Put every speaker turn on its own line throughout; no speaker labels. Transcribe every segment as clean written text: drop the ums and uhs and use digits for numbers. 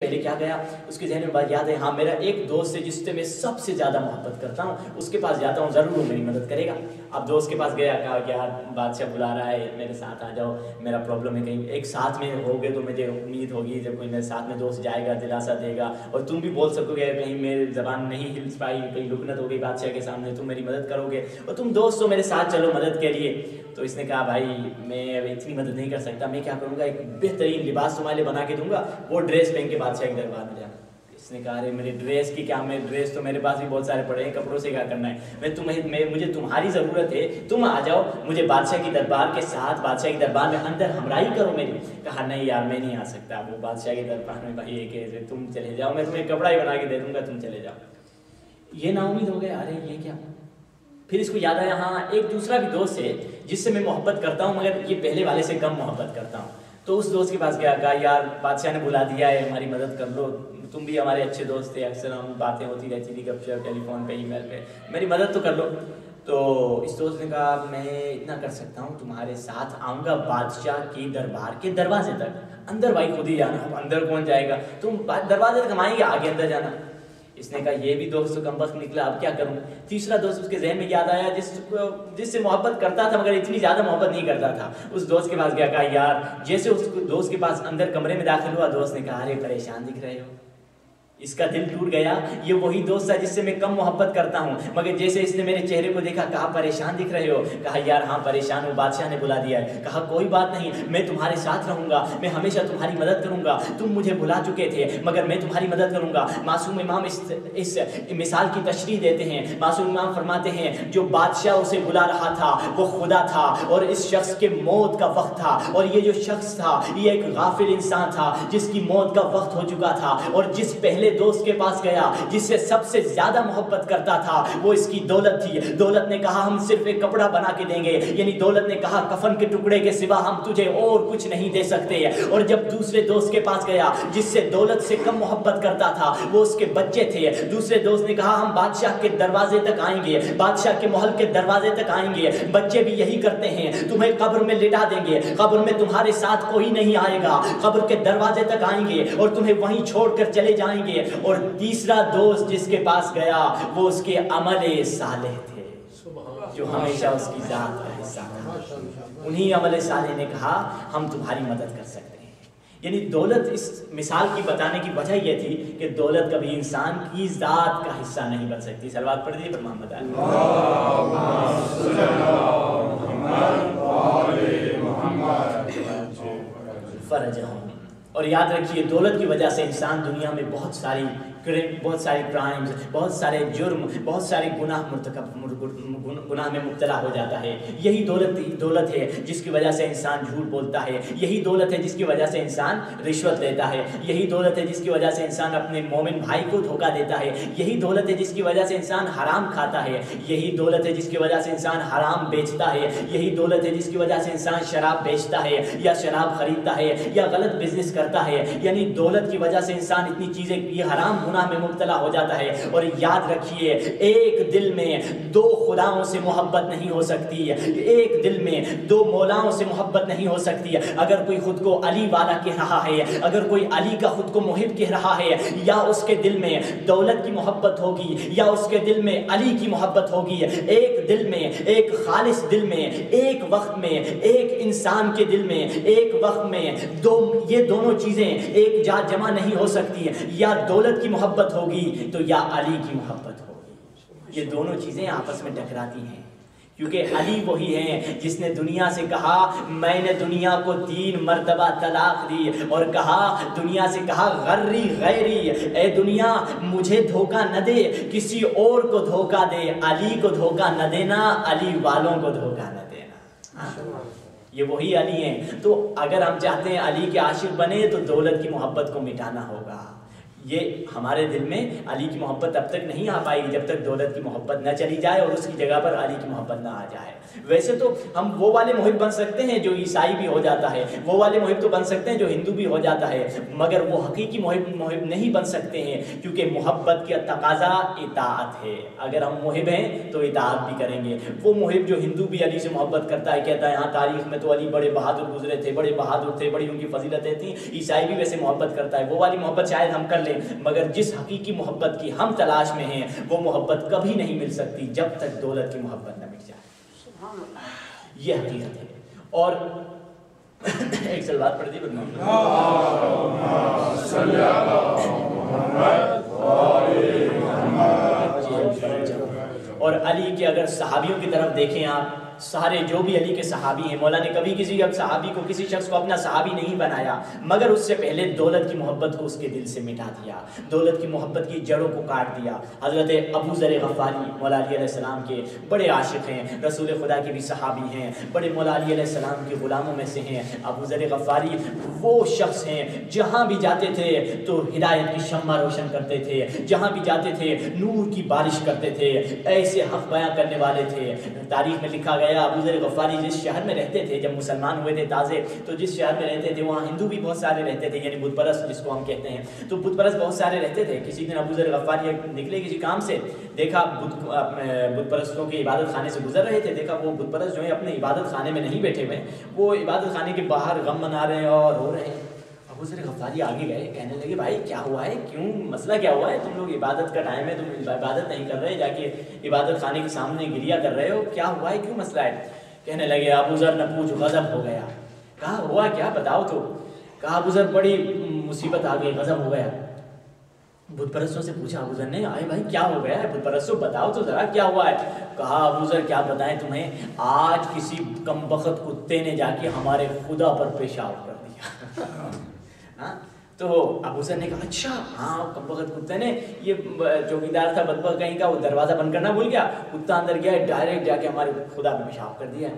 پہلے کیا گیا اس کے ذہن میں بات یاد ہے، ہاں میرا ایک دوست ہے جس سے میں سب سے زیادہ محبت کرتا ہوں، اس کے پاس جاتا ہوں ضرور وہ میری مدد کرے گا۔ اب دوست کے پاس گیا، کہا کہ یار بادشاہ بلا رہا ہے میرے ساتھ آ جاؤ، میرا پرابلم ہے، کہیں ایک ساتھ میں ہوگے تو مجھے امید ہوگی جب کوئی میرے ساتھ میں دوست جائے گا دلاسا دے گا، اور تم بھی بول سکو گے کہیں میری زبان نہیں ہل پائی، کہیں لکنت ہو گئی بادشاہ کے سامنے، تم میری مدد کرو گے اور تم دوست ہو میرے ساتھ چلو مدد کے لیے۔ تو اس نے کہا بھائی میں اتنی مدد نہیں کر سکتا، میں کیا کروں گا، ایک بہترین لباس تمہارے لیے بنا کے دوں گا، وہ ڈریس پہن کے بادشاہ کے دربار میں جانا۔ اس نے کہا ارے میری ڈریس کی کیا، میں ڈریس تو میرے پاس بھی بہت سارے پڑے ہیں، کپڑوں سے کیا کرنا ہے، مجھے تمہاری ضرورت ہے، تم آ جاؤ مجھے بادشاہ کی دربار کے ساتھ، بادشاہ کی دربار میں اندر ہمراہی کرو میری۔ کہا نہیں یار میں نہیں آ سکتا، وہ بادشاہ کے دربار میں بھائی کہ تم چلے جاؤ، میں تمہیں کپڑا ہی بنا کے دے دوں گا، تم چلے جاؤ۔ یہ نا امید ہو گیا، ارے یہ کیا۔ پھر اس کو یاد آیا ہاں ایک دوسرا بھی دوست ہے جس سے میں محبت کرتا ہوں مگر یہ پہلے والے سے کم محبت کرتا ہوں۔ تو اس دوست کے پاس گیا، کہا یار بادشاہ نے بلا دیا ہے، ہماری مدد کر لو، تم بھی ہمارے اچھے دوست تھے، اکثر ہم باتیں ہوتی رہتی تھی گپ شپ ٹیلی فون پہ ای میل پہ، میری مدد تو کر لو۔ تو اس دوست نے کہا میں اتنا کر سکتا ہوں، تمہارے ساتھ آؤں گا بادشاہ کی دربار کے دروازے تک، اندر بھائی خود ہی جانا، اندر کون جائے گا، تم دروازے تک کمائیں گے آگے اندر جانا۔ اس نے کہا یہ بھی دوست تو کم وقت نکلا، اب کیا کروں۔ تیسرا دوست اس کے ذہن میں یاد آیا جس سے محبت کرتا تھا مگر اتنی زیادہ محبت نہیں کرتا تھا، اس دوست کے پاس گیا، کہا یار جیسے اس دوست کے پاس اندر کمرے میں داخل ہوا، دوست نے کہا ارے پریشان دکھ رہے ہو۔ اس کا دل ٹوٹ گیا، یہ وہی دوست ہے جس سے میں کم محبت کرتا ہوں، مگر جیسے اس نے میرے چہرے کو دیکھا، کہا پریشان دکھ رہے ہو۔ کہا یار ہاں پریشان ہوں، بادشاہ نے بلا دیا ہے۔ کہا کوئی بات نہیں، میں تمہارے ساتھ رہوں گا، میں ہمیشہ تمہاری مدد کروں گا، تم مجھے بلا چکے تھے مگر میں تمہاری مدد کروں گا۔ معصوم امام اس مثال کی تشریح دیتے ہیں، معصوم امام فرماتے ہیں جو بادشاہ اسے بلا رہا تھا وہ خدا تھا، اور اس شخص کے موت کا وقت تھا، اور یہ جو شخص تھا یہ ایک غافل انسان تھا جس کی موت کا وقت ہو چکا تھا، اور جس پہلے دوست کے پاس گیا جس سے سب سے زیادہ محبت کرتا تھا وہ اس کی دولت تھی۔ دولت نے کہا ہم صرف ایک کپڑا بنا کے دیں گے، یعنی دولت نے کہا کفن کے ٹکڑے کے سوا ہم تجھے اور کچھ نہیں دے سکتے۔ اور جب دوسرے دوست کے پاس گیا جس سے دولت سے کم محبت کرتا تھا وہ اس کے بچے تھے، دوسرے دوست نے کہا ہم بادشاہ کے دروازے تک آئیں گے، بادشاہ کے محل کے دروازے تک آئیں گے، بچے بھی یہی کرتے ہیں، تمہیں قبر میں لٹا دیں گے، قبر میں تمہارے ساتھ کوئی نہیں آئے گا، قبر کے دروازے تک آئیں گے اور تمہیں وہیں چھوڑ کر چلے جائیں گے۔ اور تیسرا دوست جس کے پاس گیا وہ اس کے عمل صالح تھے جو ہمیشہ اس کی ذات کا حصہ تھا، انہی عمل صالح نے کہا ہم تمہاری مدد کر سکتے ہیں۔ یعنی دولت اس مثال کی بتانے کی وجہ یہ تھی کہ دولت کبھی انسان کی ذات کا حصہ نہیں بن سکتی۔ صلوات پڑھ دیجیے پر محمد فرج ہوں۔ اور یاد رکھیے دولت کی وجہ سے انسان دنیا میں بہت سارے کرائمز، بہت سارے جرم، بہت سارے گناہ میں مبتلا ہو جاتا ہے۔ یہی دولت ہے جس کی وجہ سے انسان جھوٹ بولتا ہے، یہی دولت ہے جس کی وجہ سے انسان رشوت لیتا ہے، یہی دولت ہے جس کی وجہ سے انسان اپنے مومن بھائی کو دھوکہ دیتا ہے، یہی دولت ہے جس کی وجہ سے انسان حرام کھاتا ہے، یہی دولت ہے جس کی وجہ سے انسان حرام بیچتا ہے، یہی دولت ہے جس کی وجہ سے انسان شراب بیچتا ہے یا شراب خریدتا ہے یا غلط بزنس کرتا ہے۔ یعنی دولت کی وجہ سے انسان اتنی چیزیں یہ حرام گناہ میں مبتلا ہو جاتا ہے۔ اور یاد رکھیے ایک دل میں دو خداؤں سے محبت نہیں ہو سکتی، ایک دل میں دو مولاؤں سے محبت نہیں ہو سکتی۔ اگر کوئی خود کو علی والا کہہ رہا ہے، اگر کوئی علی کا خود کو محب کہہ رہا ہے، یا اس کے دل میں دولت کی محبت ہوگی یا اس کے دل میں علی کی محبت ہوگی، ایک دل میں، ایک خالص دل میں، ایک وقت میں، ایک انسان کے دل میں ایک وقت میں یہ دونوں چیزیں ایک جا جمع نہیں ہو سکتی۔ یا دولت کی محبت ہوگی تو یا علی کی محبت ہوگی، یہ دونوں چیزیں آپس میں ٹکراتی ہیں، کیونکہ علی وہی ہیں جس نے دنیا سے کہا میں نے دنیا کو 3 مرتبہ طلاق دی، اور کہا دنیا سے کہا غری غیری، اے دنیا مجھے دھوکہ نہ دے، کسی اور کو دھوکہ دے، علی کو دھوکہ نہ دینا، علی والوں کو دھوکہ نہ دینا۔ یہ وہی علی ہیں۔ تو اگر ہم چاہتے ہیں علی کے عاشق بنے تو دولت کی محبت کو مٹانا ہوگا، یہ ہمارے دل میں علی کی محبت اب تک نہیں آ پائے گی جب تک دولت کی محبت نہ چلی جائے اور اس کی جگہ پر علی کی محبت نہ آ جائے۔ ویسے تو ہم وہ والے محب بن سکتے ہیں جو عیسائی بھی ہو جاتا ہے، وہ والے محب تو بن سکتے ہیں جو ہندو بھی ہو جاتا ہے، مگر وہ حقیقی محب نہیں بن سکتے ہیں، کیونکہ محبت کا تقاضا اطاعت ہے۔ اگر ہم محب ہیں تو اطاعت بھی کریں گے۔ وہ محب جو ہندو بھی علی سے محبت کرتا ہے، کہتا ہے ہاں تاریخ میں تو علی بڑے بہادر گزرے تھے، بڑے بہادر تھے، بڑی ان کی فضیلتیں تھیں، عیسائی بھی ویسے محبت کرتا ہے، وہ والی محبت شاید ہم کر لیں، مگر جس حقیقی محبت کی ہم تلاش میں ہیں وہ محبت کبھی نہیں مل سکتی جب تک دولت کی محبت نہ مل جائے۔ یہ حقیقت ہے۔ اور ایک سلوات پڑھ دی اور علی کے اگر صحابیوں کی طرف دیکھیں آپ، سارے جو بھی علی کے صحابی ہیں، مولا نے کبھی کسی صحابی کو، کسی شخص کو اپنا صحابی نہیں بنایا، مگر اس سے پہلے دولت کی محبت کو اس کے دل سے مٹا دیا، دولت کی محبت کی جڑوں کو کاٹ دیا۔ حضرت ابو ذر غفاری مولا علی علیہ السلام کے بڑے عاشق ہیں، رسول خدا کے بھی صحابی ہیں، بڑے مولا علی علیہ السلام کے غلاموں میں سے ہیں۔ ابو ذر غفاری وہ شخص ہیں جہاں بھی جاتے تھے تو ہدایت کی شمع روشن کرتے تھے، جہاں بھی جاتے تھے نور کی بارش کرتے تھے، ایسے حق بیان کرنے والے تھے۔ تاریخ میں لکھا گیا ابو ذر غفاری جس شہر میں رہتے تھے، جب مسلمان ہوئے تھے تازے، تو جس شہر میں رہتے تھے وہاں ہندو بھی بہت سارے رہتے تھے، یعنی بت پرست جس کو ہم کہتے ہیں، تو بت پرست بہت سارے رہتے تھے۔ کسی دن ابو ذر غفاری نکلے کسی کام سے، دیکھا بت پرستوں کے عبادت خانے سے گزر رہے تھے، دیکھا وہ بت پرست جو ہیں اپنے عبادت خانے میں نہیں بیٹھے ہوئے، وہ عبادت خانے کے باہر غم منا رہے ہیں اور رو رہے ہیں۔ ابو ذر غفاری آگے گئے، کہنے لگے بھائی کیا ہوا ہے، کیوں مسئلہ کیا ہوا ہے، تم لوگ عبادت کا ٹائم ہے، تم عبادت نہیں کر رہے، جا کے عبادت خانے کے سامنے گریا کر رہے ہو، کیا ہوا ہے، کیوں مسئلہ ہے؟ کہنے لگے ابو ذر نہ پوچھ، غضب ہو گیا۔ کہا ہوا کیا بتاؤ تو؟ کہا ابو ذر بڑی مصیبت آ گئی، غضب ہو گیا۔ بت پرستوں سے پوچھا ابو ذر نے، آئے بھائی کیا ہو گیا ہے، بت پرستوں بتاؤ تو ذرا کیا ہوا ہے؟ کہا ابو ذر کیا بتائیں تمہیں، آج کسی کمبخت کتے نے جا کے ہمارے خدا پر پیشاب کر دیا۔ تو ابو ذر نے کہا اچھا ہاں کمبخت کتے نے، یہ چوکیدار تھا بدبخت کہیں کا، وہ دروازہ بند کرنا بھول گیا، کتا اندر گیا ڈائریکٹ جا کے ہمارے خدا پہ پیشاب کر دیا۔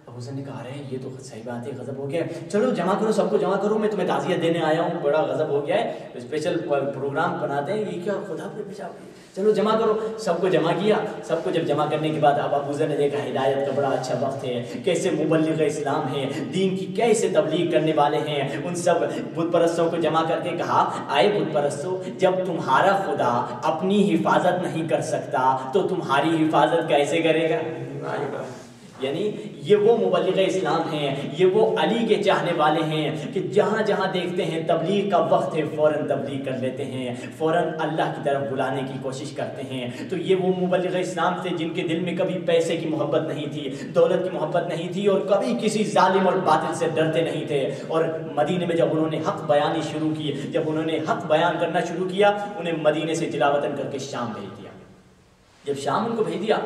ابو ذر نے کہا رہے یہ تو صحیح بات ہے، غضب ہو گیا ہے، چلو جمع کرو، سب کو جمع کرو، میں تمہیں تعزیت دینے آیا ہوں، بڑا غضب ہو گیا ہے، اسپیشل پروگرام بناتے ہیں، یہ کیا خدا پہ پیشاب، چلو جمع کرو۔ سب کو جمع کیا، سب کو جب جمع کرنے کے بعد اب ابو ذر نے دیکھا ہدایت کا بڑا اچھا وقت ہے، کیسے مبلغ اسلام ہیں، دین کی کیسے تبلیغ کرنے والے ہیں، ان سب بت پرستوں کو جمع کر کے کہا آئے بت پرستوں، جب تمہارا خدا اپنی حفاظت نہیں کر سکتا تو تمہاری حفاظت کیسے کرے گا؟ یعنی یہ وہ مبلغ اسلام ہیں، یہ وہ علی کے چاہنے والے ہیں کہ جہاں جہاں دیکھتے ہیں تبلیغ کا وقت ہے فوراً تبلیغ کر لیتے ہیں، فوراً اللہ کی طرف بلانے کی کوشش کرتے ہیں۔ تو یہ وہ مبلغ اسلام تھے جن کے دل میں کبھی پیسے کی محبت نہیں تھی، دولت کی محبت نہیں تھی، اور کبھی کسی ظالم اور باطل سے ڈرتے نہیں تھے۔ اور مدینے میں جب انہوں نے حق بیانی شروع کی، جب انہوں نے حق بیان کرنا شروع کیا، انہیں مدینے سے جلا وطن کر کے شام بھیج دیا۔ جب شام ان کو بھیج دیا،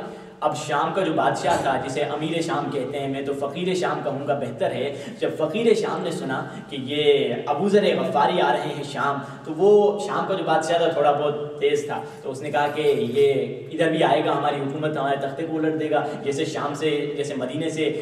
اب شام کا جو بادشاہ تھا جسے امیر شام کہتے ہیں، میں تو فقیر شام کہوں گا بہتر ہے، جب فقیر شام نے سنا کہ یہ ابو ذر غفاری آ رہے ہیں شام، تو وہ شام کا جو بادشاہ تھا تھوڑا بہت تیز تھا، تو اس نے کہا کہ یہ ادھر بھی آئے گا، ہماری حکومت ہمارے تختے کو الٹ دے گا، جیسے شام سے، جیسے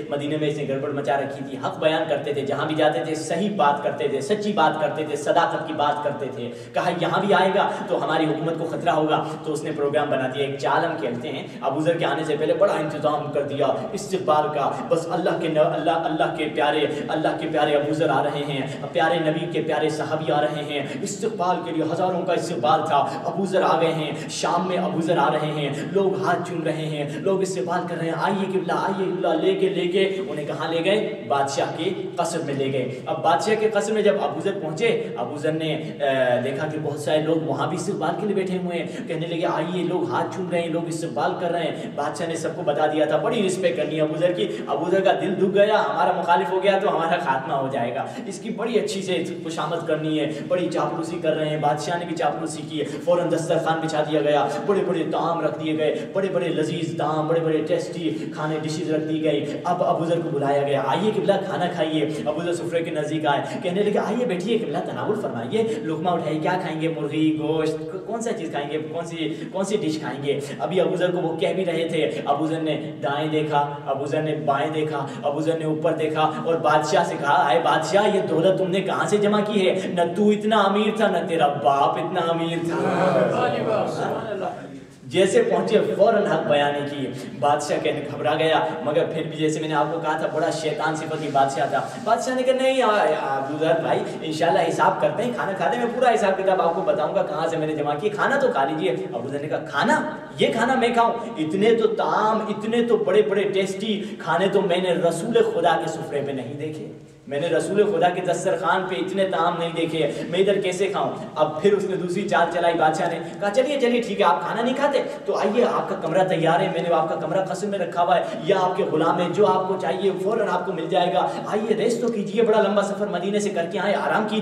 مدینے میں اس نے گڑبڑ مچا رکھی تھی، حق بیان کرتے تھے، جہاں بھی جاتے تھے صحیح بات کرتے تھے، سچی بات کرتے تھے، صداقت کی بات کرتے تھے، کہا یہاں بھی آئے گا تو ہماری حکومت کو خطرہ ہوگا۔ تو اس نے پروگرام بنا دیا، ایک چال ہم کھیلتے ہیں، ابو ذر کے آنے سے پہلے بڑا انتظام کر دیا استقبال کا، بس اللہ کے پیارے ابو ذر آ رہے ہیں، پیارے نبی کے پیارے صحابی آ رہے ہیں، استقبال کے لیے ہزاروں کا استقبال تھا، ابو ذر آ گئے ہیں، شام میں ابو ذر آ رہے ہیں، لوگ ہاتھ چوم رہے ہیں، لوگ استقبال کر رہے ہیں، آئیے قبلہ آئیے قبلہ، لے کے انہیں کہاں لے گئے؟ بادشاہ کے قصر میں لے گئے۔ اب بادشاہ کے قصر میں جب ابو ذر پہنچے، ابو ذر نے دیکھا کہ بہت سارے لوگ وہاں بھی استقبال کے لیے بیٹھے ہوئے ہیں، کہنے لگے آئیے، لوگ ہاتھ چوم رہے ہیں، لوگ استقبال کر رہے ہیں۔ بادشاہ نے سب کو بتا دیا تھا، بڑی رسپیکٹ کرنی ہے ابو ذر کی، ابو ذر کا دل دکھ گیا، ہمارا مخالف ہو گیا تو ہمارا خاتمہ ہو جائے گا، اس کی بڑی اچھی سے خوشامد کرنی ہے، بڑی چاپلوسی کر رہے ہیں۔ بادشاہ نے بھی چاپلوسی کی، فوراً دسترخوان بچھا دیا گیا، بڑے بڑے طعام رکھ دیے گئے، بڑے بڑے لذیذ طعام، بڑے بڑے ٹیسٹی کھانے ڈشز رکھ دی گئی۔ اب ابو ذر کو بلایا گیا، آئیے قبلہ کھانا کھائیے۔ ابو ذر سفرے کے نزدیک آئے، کہنے لگے آئیے بیٹھیے، قبلہ تناول فرمائیے، لقمہ اٹھائیے، کیا کھائیں گے؟ مرغی، گوشت، کون سا چیز کھائیں گے؟ کون سی ڈش کھائیں گے؟ ابھی ابو ذر کو وہ کہہ بھی رہے تھے، ابو ذر نے دائیں دیکھا، ابو ذر نے بائیں دیکھا، ابو ذر نے اوپر دیکھا اور بادشاہ سے کہا اے بادشاہ یہ دولت تم نے کہاں سے جمع کی ہے؟ نہ تو اتنا امیر تھا نہ تیرا باپ اتنا امیر تھا۔ جیسے پہنچے فوراً حق بیانی کی، بادشاہ کہنے گھبرا گیا، مگر پھر بھی جیسے میں نے آپ کو کہا تھا بڑا شیطان صفتی بادشاہ تھا۔ بادشاہ نے کہا نہیں ابو ذر بھائی انشاءاللہ حساب کرتے ہیں، کھانا کھاتے ہیں، میں پورا حساب کتاب آپ کو بتاؤں گا کہاں سے میں نے جمع کیے، کھانا تو کھا لیجیے۔ ابو ذر نے کہا کھانا؟ یہ کھانا میں کھاؤں؟ اتنے تو طعام، اتنے تو بڑے بڑے ٹیسٹی کھانے تو میں نے رسول خدا کے سفرے پہ نہیں دیکھے، میں نے رسول خدا کے دسترخوان پہ اتنے طعام نہیں دیکھے، میں ادھر کیسے کھاؤں؟ اب پھر اس نے دوسری چال چلائی، بادشاہ نے کہا چلیے چلیے ٹھیک ہے آپ کھانا نہیں کھاتے تو آئیے آپ کا کمرہ تیار ہے، میں نے آپ کا کمرہ قسم میں رکھا ہوا ہے، یا آپ کے غلام ہے، جو آپ کو چاہیے فوراً آپ کو مل جائے گا، آئیے ریسٹ تو کیجیے، بڑا لمبا سفر مدینے سے کر کے آئے، آرام کیجیے۔